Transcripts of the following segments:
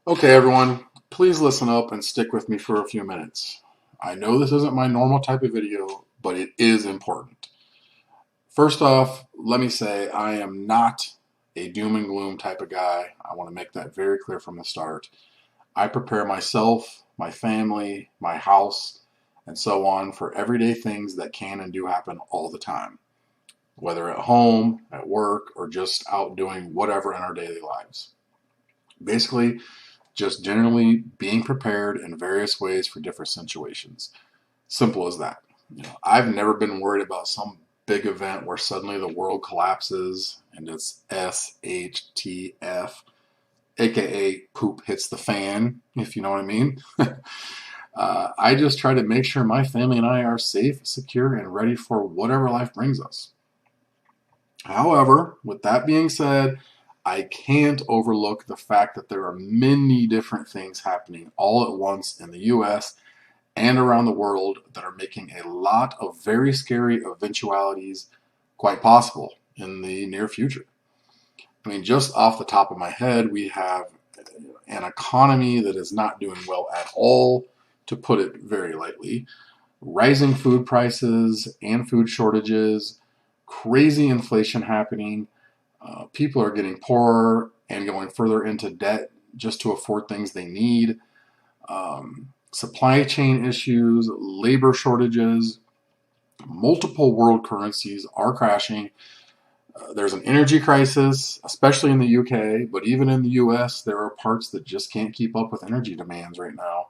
Okay, everyone, please listen up and stick with me for a few minutes. I know this isn't my normal type of video, but it is important. First off, let me say I am not a doom and gloom type of guy. I want to make that very clear from the start. I prepare myself, my family, my house, and so on for everyday things that can and do happen all the time, whether at home, at work, or just out doing whatever in our daily lives. Basically, just generally being prepared in various ways for different situations. Simple as that. I've never been worried about some big event where suddenly the world collapses and it's SHTF, aka poop hits the fan, if you know what I mean. I just try to make sure my family and I are safe, secure, and ready for whatever life brings us. However, with that being said, I can't overlook the fact that there are many different things happening all at once in the US and around the world that are making a lot of very scary eventualities quite possible in the near future. I mean, just off the top of my head, we have an economy that is not doing well at all, to put it very lightly. Rising food prices and food shortages, crazy inflation happening. People are getting poorer and going further into debt just to afford things they need. Supply chain issues, labor shortages, multiple world currencies are crashing. There's an energy crisis, especially in the UK, but even in the US, there are parts that just can't keep up with energy demands right now.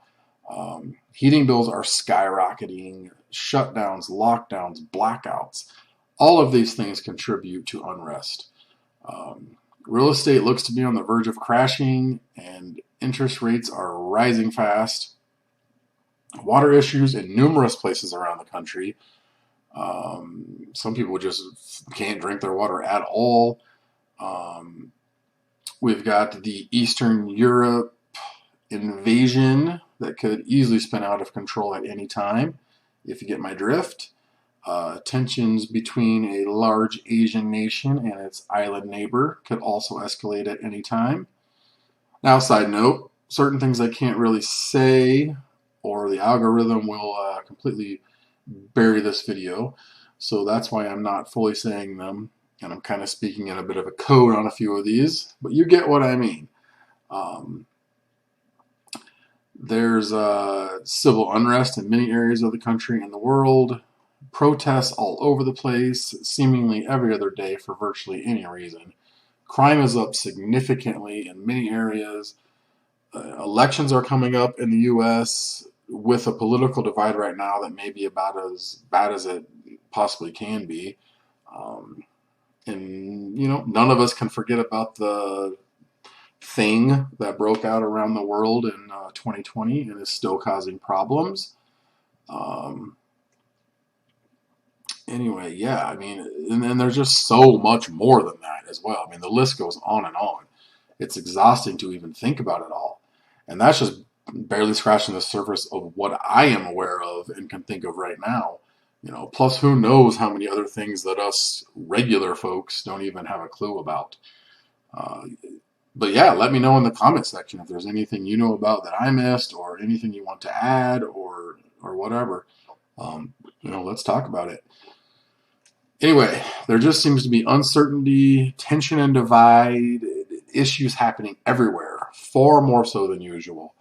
Heating bills are skyrocketing, shutdowns, lockdowns, blackouts. All of these things contribute to unrest. Real estate looks to be on the verge of crashing, and interest rates are rising fast. Water issues in numerous places around the country. Some people just can't drink their water at all. Um, we've got the Eastern Europe invasion that could easily spin out of control at any time, if you get my drift. Tensions between a large Asian nation and its island neighbor could also escalate at any time. Now, side note, certain things I can't really say, or the algorithm will completely bury this video. So that's why I'm not fully saying them, and I'm kind of speaking in a bit of a code on a few of these, but you get what I mean. Um, there's civil unrest in many areas of the country and the world, protests all over the place, seemingly every other day for virtually any reason. Crime is up significantly in many areas. Elections are coming up in the U.S. with a political divide right now that may be about as bad as it possibly can be. Um, and, none of us can forget about the thing that broke out around the world in 2020 and is still causing problems. Um, anyway, yeah, I mean, and there's just so much more than that as well. I mean, the list goes on and on. It's exhausting to even think about it all. And that's just barely scratching the surface of what I am aware of and can think of right now. Plus who knows how many other things that us regular folks don't even have a clue about. Uh, but yeah, let me know in the comment section if there's anything you know about that I missed, or anything you want to add, or whatever. Let's talk about it. Anyway, there just seems to be uncertainty, tension and divide, issues happening everywhere, far more so than usual.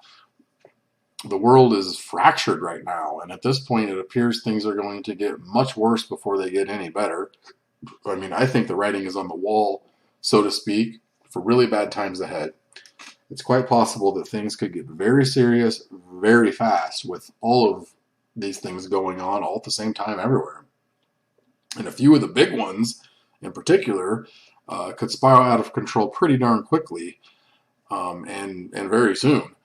The world is fractured right now, and at this point it appears things are going to get much worse before they get any better. I mean, I think the writing is on the wall, so to speak, for really bad times ahead. It's quite possible that things could get very serious very fast with all of these things going on all at the same time everywhere. And a few of the big ones, in particular, could spiral out of control pretty darn quickly, and very soon.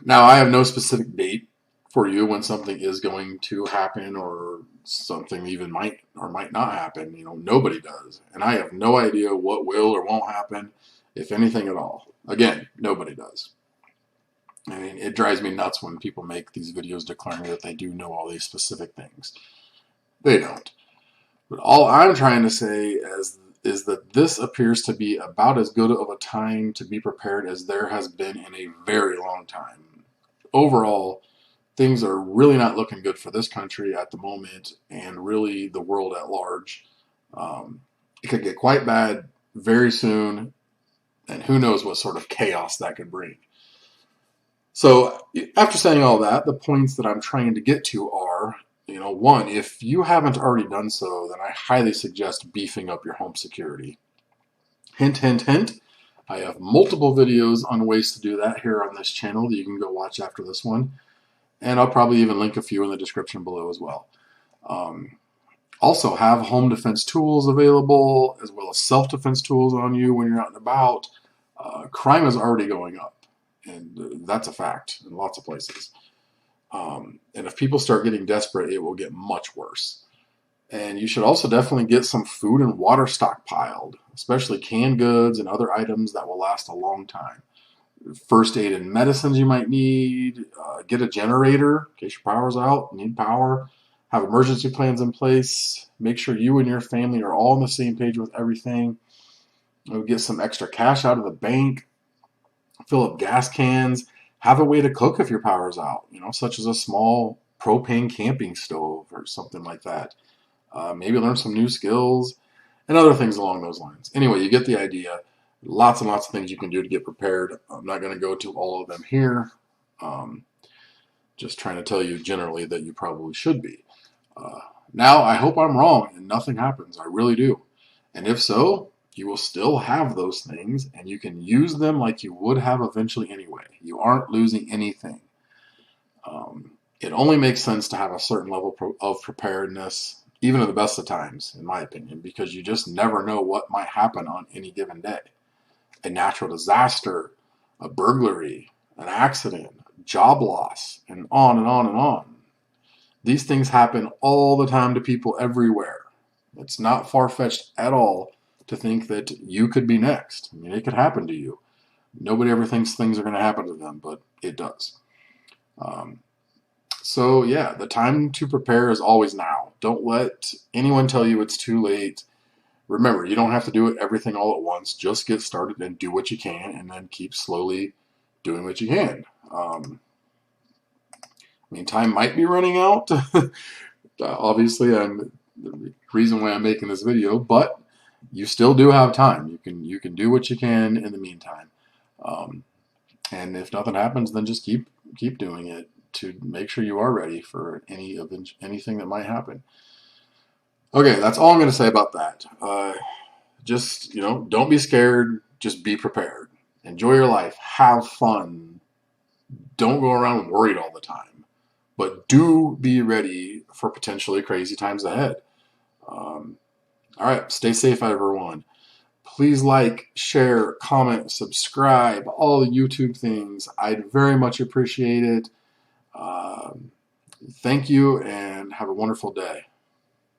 Now, I have no specific date for you when something is going to happen, or something even might or might not happen. Nobody does. And I have no idea what will or won't happen, if anything at all. Again, nobody does. I mean, it drives me nuts when people make these videos declaring that they do know all these specific things. They don't. But all I'm trying to say is that this appears to be about as good of a time to be prepared as there has been in a very long time. Overall, things are really not looking good for this country at the moment, and really the world at large. It could get quite bad very soon, and who knows what sort of chaos that could bring. So, after saying all that, the points that I'm trying to get to are, one, if you haven't already done so, then I highly suggest beefing up your home security. Hint, hint, hint. I have multiple videos on ways to do that here on this channel that you can go watch after this one. And I'll probably even link a few in the description below as well. Also, have home defense tools available, as well as self-defense tools on you when you're out and about. Crime is already going up, and that's a fact in lots of places. And if people start getting desperate, it will get much worse. And you should also definitely get some food and water stockpiled, especially canned goods and other items that will last a long time. First aid and medicines you might need. Get a generator in case your power's out, need power. Have emergency plans in place. Make sure you and your family are all on the same page with everything. Get some extra cash out of the bank. Fill up gas cans. Have a way to cook if your power's out, such as a small propane camping stove or something like that. Maybe learn some new skills and other things along those lines. Anyway, you get the idea. Lots and lots of things you can do to get prepared. I'm not going to go to all of them here. Just trying to tell you generally that you probably should be. Now, I hope I'm wrong and nothing happens. I really do. And if so, you will still have those things, and you can use them like you would have eventually anyway. You aren't losing anything. It only makes sense to have a certain level of preparedness, even at the best of times, in my opinion, because you just never know what might happen on any given day. A natural disaster, a burglary, an accident, job loss, and on and on and on. These things happen all the time to people everywhere. It's not far-fetched at all to think that you could be next. I mean, it could happen to you. Nobody ever thinks things are going to happen to them, but it does. So yeah, the time to prepare is always now. Don't let anyone tell you it's too late. Remember, you don't have to do everything all at once. Just get started and do what you can, and then keep slowly doing what you can. Time might be running out. Obviously, the reason why I'm making this video, but you still do have time. You can do what you can in the meantime. And if nothing happens, then just keep doing it to make sure you are ready for anything that might happen. Okay, that's all I'm going to say about that. Just, don't be scared. Just be prepared. Enjoy your life. Have fun. Don't go around worried all the time. But do be ready for potentially crazy times ahead. All right, stay safe, everyone. Please like, share, comment, subscribe, all the YouTube things. I'd very much appreciate it. Thank you, and have a wonderful day.